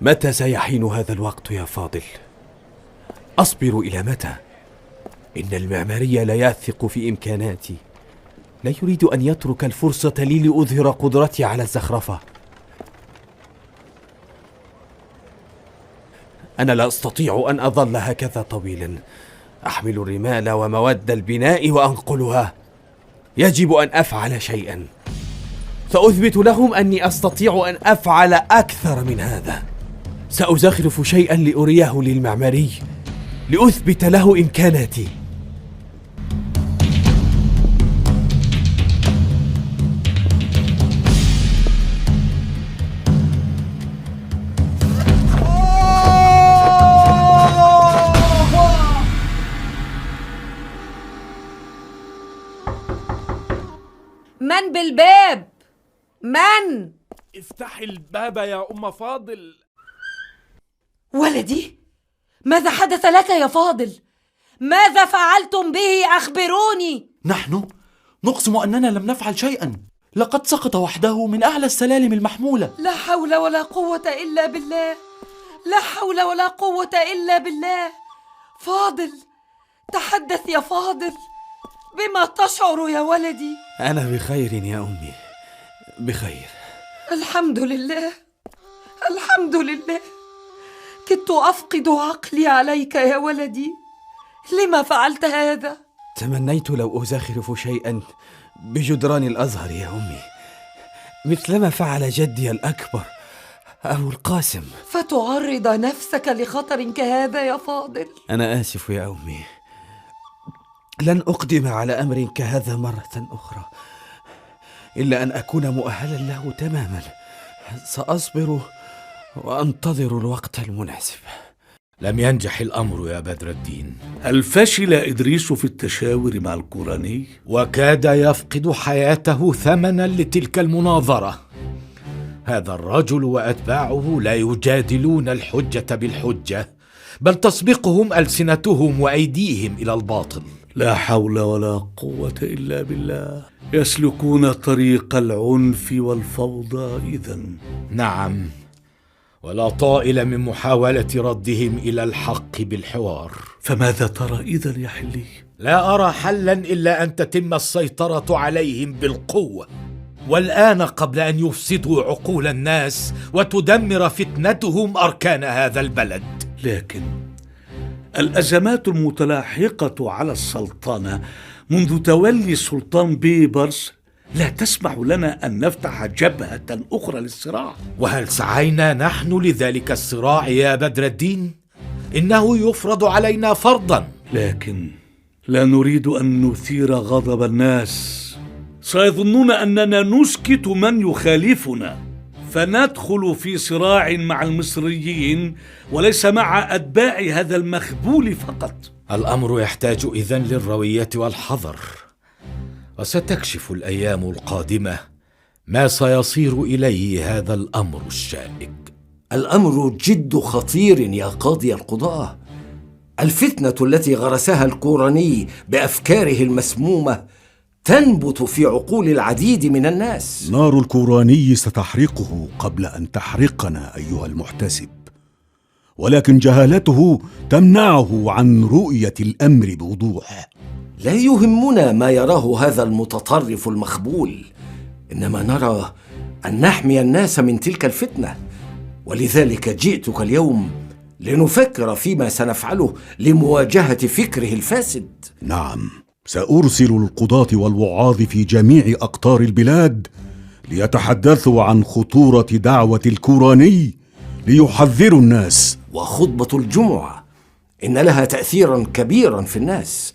متى سيحين هذا الوقت يا فاضل؟ أصبر إلى متى؟ إن المعماري لا يثق في إمكاناتي، لا يريد أن يترك الفرصة لي لأظهر قدرتي على الزخرفة. أنا لا أستطيع أن أظل هكذا طويلا، أحمل الرمال ومواد البناء وأنقلها. يجب أن أفعل شيئا، سأثبت لهم أني أستطيع أن أفعل أكثر من هذا. سأزخرف شيئا لأريه للمعماري، لأثبت له إمكاناتي. من بالباب؟ من؟ افتحي الباب يا أم فاضل. ولدي، ماذا حدث لك يا فاضل؟ ماذا فعلتم به؟ أخبروني. نحن نقسم أننا لم نفعل شيئا، لقد سقط وحده من أعلى السلالم المحمولة. لا حول ولا قوة إلا بالله، لا حول ولا قوة إلا بالله. فاضل، تحدث يا فاضل، بما تشعر يا ولدي؟ أنا بخير يا أمي، بخير. الحمد لله، الحمد لله. كدت أفقد عقلي عليك يا ولدي، لما فعلت هذا؟ تمنيت لو أزخرف شيئا بجدران الأزهر يا أمي، مثلما فعل جدي الأكبر أبو القاسم. فتعرض نفسك لخطر كهذا يا فاضل؟ أنا آسف يا أمي، لن أقدم على أمر كهذا مرة أخرى إلا أن أكون مؤهلا له تماما. سأصبر وأنتظر الوقت المناسب. لم ينجح الأمر يا بدر الدين. هل فشل إدريس في التشاور مع القراني؟ وكاد يفقد حياته ثمنا لتلك المناظرة. هذا الرجل وأتباعه لا يجادلون الحجة بالحجة، بل تسبقهم ألسنتهم وأيديهم إلى الباطل. لا حول ولا قوة إلا بالله. يسلكون طريق العنف والفوضى إذن. نعم، ولا طائل من محاولة ردهم إلى الحق بالحوار. فماذا ترى إذن يا حلي؟ لا أرى حلا إلا أن تتم السيطرة عليهم بالقوة، والآن قبل أن يفسدوا عقول الناس وتدمر فتنتهم أركان هذا البلد. لكن الأزمات المتلاحقة على السلطنة منذ تولي السلطان بيبرس لا تسمح لنا أن نفتح جبهة أخرى للصراع. وهل سعينا نحن لذلك الصراع يا بدر الدين؟ إنه يفرض علينا فرضا. لكن لا نريد أن نثير غضب الناس، سيظنون أننا نسكت من يخالفنا، فندخل في صراع مع المصريين وليس مع أتباع هذا المخبول فقط. الأمر يحتاج إذن للروية والحذر، وستكشف الأيام القادمة ما سيصير إليه هذا الأمر الشائك. الأمر جد خطير يا قاضي القضاة. الفتنة التي غرسها القراني بأفكاره المسمومة تنبت في عقول العديد من الناس. نار القراني ستحرقه قبل أن تحرقنا أيها المحتسب، ولكن جهالته تمنعه عن رؤية الأمر بوضوح. لا يهمنا ما يراه هذا المتطرف المخبول، إنما نرى أن نحمي الناس من تلك الفتنة، ولذلك جئتك اليوم لنفكر فيما سنفعله لمواجهة فكره الفاسد. نعم، سأرسل القضاة والوعاظ في جميع أقطار البلاد ليتحدثوا عن خطورة دعوة القراني ليحذروا الناس. وخطبة الجمعة إن لها تأثيرا كبيرا في الناس،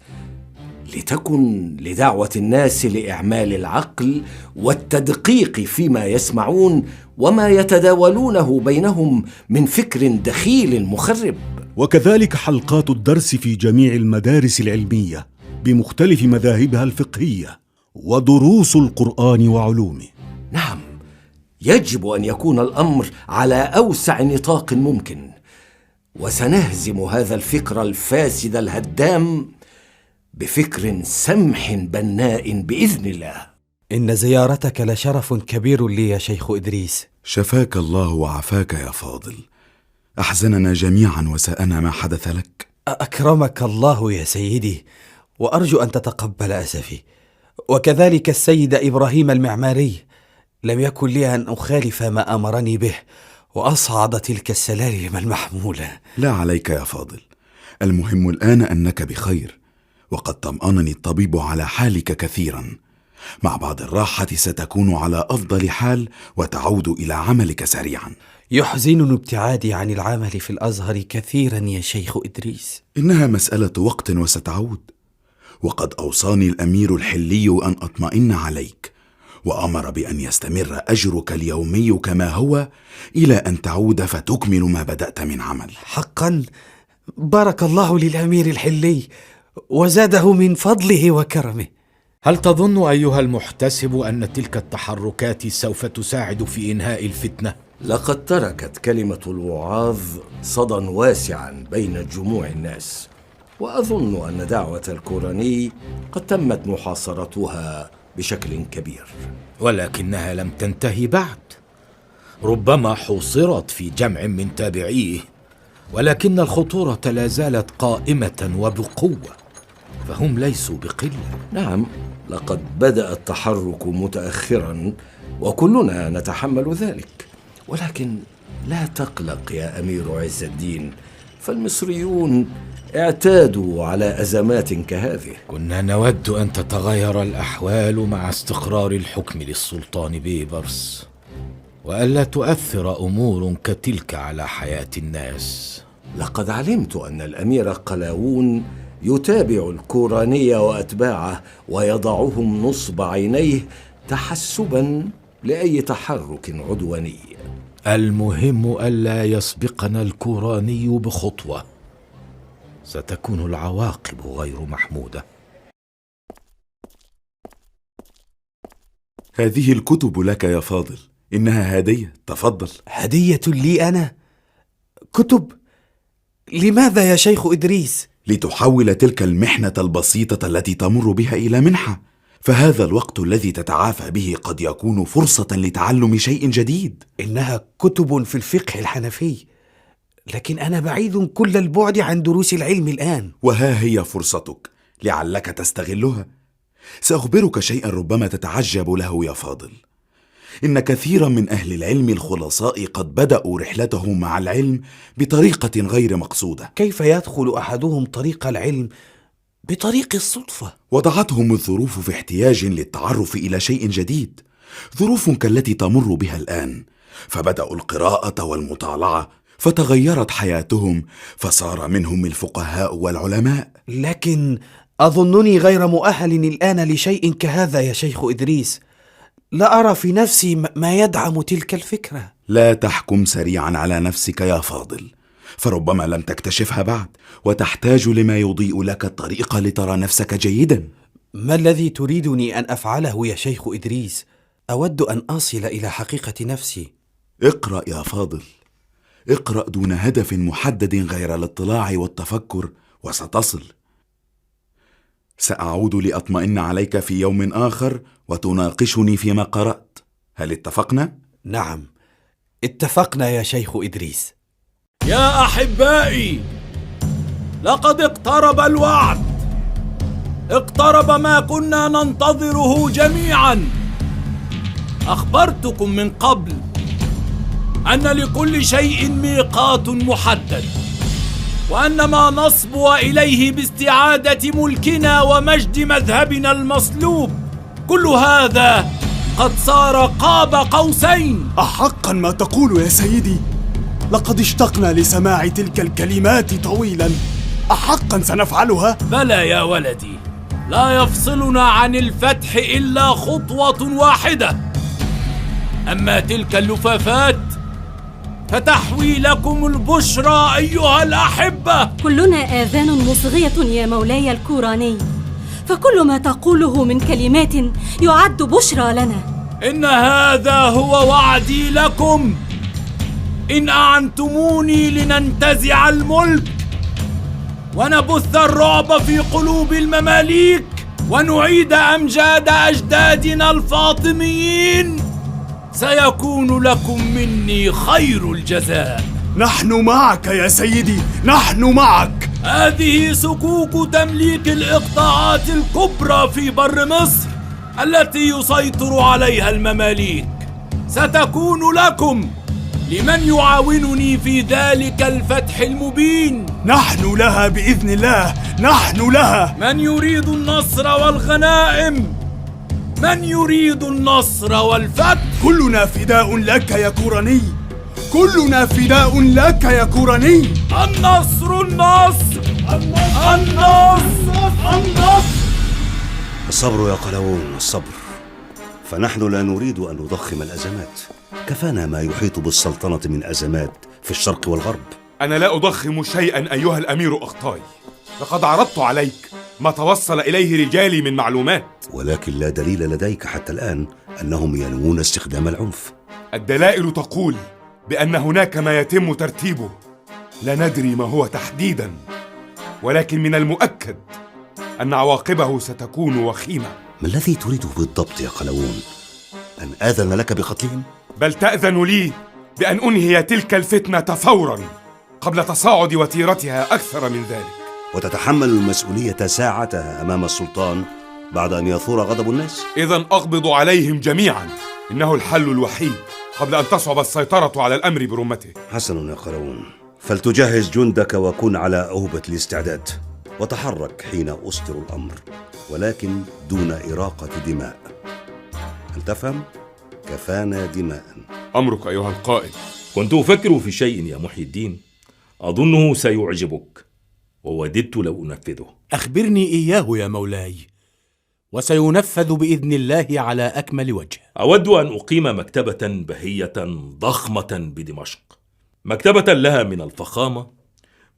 لتكن لدعوة الناس لإعمال العقل والتدقيق فيما يسمعون وما يتداولونه بينهم من فكر دخيل مخرب. وكذلك حلقات الدرس في جميع المدارس العلمية بمختلف مذاهبها الفقهية ودروس القرآن وعلومه. نعم، يجب أن يكون الأمر على أوسع نطاق ممكن، وسنهزم هذا الفكر الفاسد الهدام بفكر سمح بناء بإذن الله. إن زيارتك لشرف كبير لي يا شيخ إدريس. شفاك الله وعافاك يا فاضل. أحزننا جميعا وساءنا ما حدث لك. أكرمك الله يا سيدي، وأرجو أن تتقبل أسفي، وكذلك السيد إبراهيم المعماري. لم يكن لي أن أخالف ما أمرني به وأصعد تلك السلالم المحمولة. لا عليك يا فاضل، المهم الآن أنك بخير، وقد طمأنني الطبيب على حالك كثيرا. مع بعض الراحة ستكون على أفضل حال وتعود إلى عملك سريعا. يحزنني ابتعادي عن العمل في الأزهر كثيرا يا شيخ إدريس. إنها مسألة وقت وستعود، وقد أوصاني الأمير الحلي أن أطمئن عليك، وأمر بأن يستمر أجرك اليومي كما هو إلى أن تعود فتكمل ما بدأت من عمل. حقا بارك الله للأمير الحلي وزاده من فضله وكرمه. هل تظن أيها المحتسب أن تلك التحركات سوف تساعد في إنهاء الفتنة؟ لقد تركت كلمة الوعاظ صدى واسعا بين جموع الناس، وأظن أن دعوة الكوراني قد تمت محاصرتها بشكل كبير. ولكنها لم تنتهي بعد، ربما حوصرت في جمع من تابعيه، ولكن الخطورة لا زالت قائمة وبقوة، فهم ليسوا بقلة. نعم، لقد بدأ التحرك متأخرا وكلنا نتحمل ذلك، ولكن لا تقلق يا أمير عز الدين، فالمصريون اعتادوا على أزمات كهذه. كنا نود أن تتغير الأحوال مع استقرار الحكم للسلطان بيبرس، وألا تؤثر أمور كتلك على حياة الناس. لقد علمت أن الأمير قلاوون يتابع الكوراني وأتباعه ويضعهم نصب عينيه تحسبا لأي تحرك عدواني. المهم ألا يسبقنا الكوراني بخطوة، ستكون العواقب غير محمودة. هذه الكتب لك يا فاضل، إنها هدية، تفضل. هدية لي أنا؟ كتب؟ لماذا يا شيخ إدريس؟ لتحول تلك المحنة البسيطة التي تمر بها إلى منحة، فهذا الوقت الذي تتعافى به قد يكون فرصة لتعلم شيء جديد. إنها كتب في الفقه الحنفي، لكن أنا بعيد كل البعد عن دروس العلم الآن. وها هي فرصتك، لعلك تستغلها. سأخبرك شيئا ربما تتعجب له يا فاضل. إن كثيرا من أهل العلم الخلصاء قد بدأوا رحلتهم مع العلم بطريقة غير مقصودة. كيف يدخل أحدهم طريق العلم بطريق الصدفة؟ وضعتهم الظروف في احتياج للتعرف إلى شيء جديد، ظروف كالتي تمر بها الآن، فبدأوا القراءة والمطالعة، فتغيرت حياتهم، فصار منهم الفقهاء والعلماء. لكن أظنني غير مؤهل الآن لشيء كهذا يا شيخ إدريس. لا أرى في نفسي ما يدعم تلك الفكرة. لا تحكم سريعا على نفسك يا فاضل، فربما لم تكتشفها بعد، وتحتاج لما يضيء لك الطريق لترى نفسك جيدا. ما الذي تريدني أن أفعله يا شيخ إدريس؟ أود أن أصل إلى حقيقة نفسي. اقرأ يا فاضل، اقرأ دون هدف محدد غير الاطلاع والتفكر، وستصل. سأعود لأطمئن عليك في يوم آخر وتناقشني فيما قرأت. هل اتفقنا؟ نعم، اتفقنا يا شيخ إدريس. يا أحبائي، لقد اقترب الوعد، اقترب ما كنا ننتظره جميعا. أخبرتكم من قبل أن لكل شيء ميقات محدد، وأن ما نصبو إليه باستعادة ملكنا ومجد مذهبنا المصلوب، كل هذا قد صار قاب قوسين. أحقا ما تقول يا سيدي؟ لقد اشتقنا لسماع تلك الكلمات طويلا. أحقا سنفعلها؟ بلى يا ولدي، لا يفصلنا عن الفتح إلا خطوة واحدة. أما تلك اللفافات فتحوي لكم البشرى أيها الأحبة. كلنا آذان مصغية يا مولاي الكوراني، فكل ما تقوله من كلمات يعد بشرى لنا. إن هذا هو وعدي لكم إن أعنتموني لننتزع الملك ونبث الرعب في قلوب المماليك ونعيد أمجاد أجدادنا الفاطميين. سيكون لكم مني خير الجزاء. نحن معك يا سيدي، نحن معك. هذه سكوك تمليك الإقطاعات الكبرى في بر مصر التي يسيطر عليها المماليك ستكون لكم لمن يعاونني في ذلك الفتح المبين. نحن لها بإذن الله، نحن لها. من يريد النصر والغنائم، من يريد النصر والفتح. كلنا فداء لك يا كوراني، كلنا فداء لك يا كوراني. النصر النصر النصر النصر. الصبر يا قلاوون، الصبر، فنحن لا نريد أن نضخم الأزمات. كفانا ما يحيط بالسلطنة من أزمات في الشرق والغرب. أنا لا أضخم شيئا أيها الأمير أخطاي، لقد عرضت عليك ما توصل إليه رجالي من معلومات، ولكن لا دليل لديك حتى الآن أنهم ينوون استخدام العنف. الدلائل تقول بأن هناك ما يتم ترتيبه، لا ندري ما هو تحديدا، ولكن من المؤكد أن عواقبه ستكون وخيمة. ما الذي تريده بالضبط يا قلاوون؟ أن آذن لك بقتلهم؟ بل تأذن لي بأن أنهي تلك الفتنة فورا قبل تصاعد وتيرتها أكثر من ذلك. وتتحمل المسؤولية ساعتها أمام السلطان بعد أن يثور غضب الناس؟ إذن أقبض عليهم جميعا، إنه الحل الوحيد قبل أن تصعب السيطرة على الأمر برمته. حسن يا قلاوون، فلتجهز جندك وكن على أهبة الاستعداد، وتحرك حين أصدر الأمر، ولكن دون إراقة دماء. هل تفهم؟ كفانا دماء. أمرك أيها القائد. كنت أفكر في شيء يا محي الدين أظنه سيعجبك، ووددت لو أنفذه. أخبرني إياه يا مولاي، وسينفذ بإذن الله على أكمل وجه. أود أن أقيم مكتبة بهية ضخمة بدمشق، مكتبة لها من الفخامة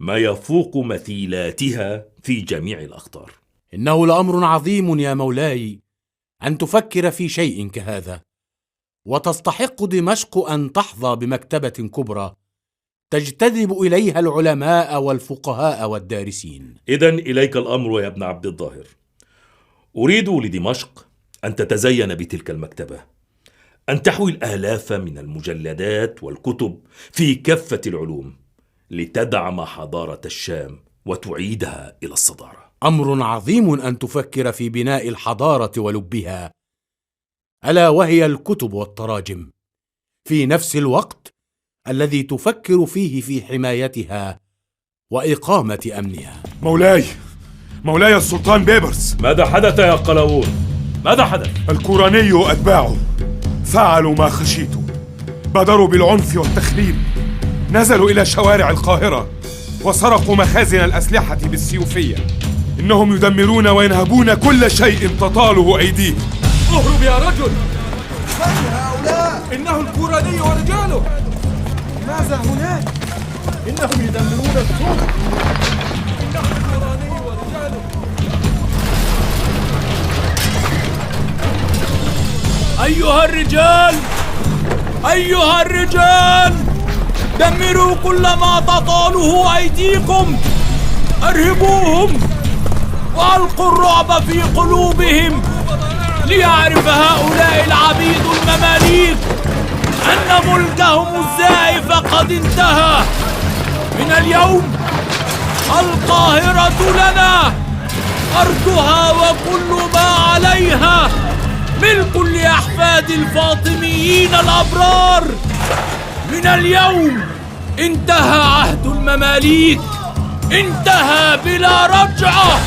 ما يفوق مثيلاتها في جميع الأقطار. إنه لأمر عظيم يا مولاي أن تفكر في شيء كهذا، وتستحق دمشق أن تحظى بمكتبة كبرى تجتذب إليها العلماء والفقهاء والدارسين. إذن إليك الأمر يا ابن عبد الظاهر. أريد لدمشق أن تتزين بتلك المكتبة، أن تحوي الآلاف من المجلدات والكتب في كافة العلوم لتدعم حضارة الشام وتعيدها إلى الصدارة. أمر عظيم أن تفكر في بناء الحضارة ولبها، ألا وهي الكتب والتراجم، في نفس الوقت الذي تفكر فيه في حمايتها وإقامة أمنها. مولاي السلطان بيبرس. ماذا حدث يا قلاوون؟ ماذا حدث؟ الكوراني وأتباعه فعلوا ما خشيت، بادروا بالعنف والتخريب، نزلوا إلى شوارع القاهرة وسرقوا مخازن الأسلحة بالسيوفية. إنهم يدمرون وينهبون كل شيء تطاله أيديهم. اهرب يا رجل! من هؤلاء؟ إنه الكوراني ورجاله. ماذا هناك؟ إنهم يدمرون السوق. إنه الكوراني ورجاله. أيها الرجال! أيها الرجال! دمروا كل ما تطاله أيديكم، أرهبوهم وألقوا الرعب في قلوبهم، ليعرف هؤلاء العبيد المماليك أن ملكهم الزائف قد انتهى. من اليوم القاهرة لنا، أرضها وكل ما عليها ملك لأحفاد الفاطميين الأبرار. من اليوم انتهى عهد المماليك، انتهى بلا رجعة.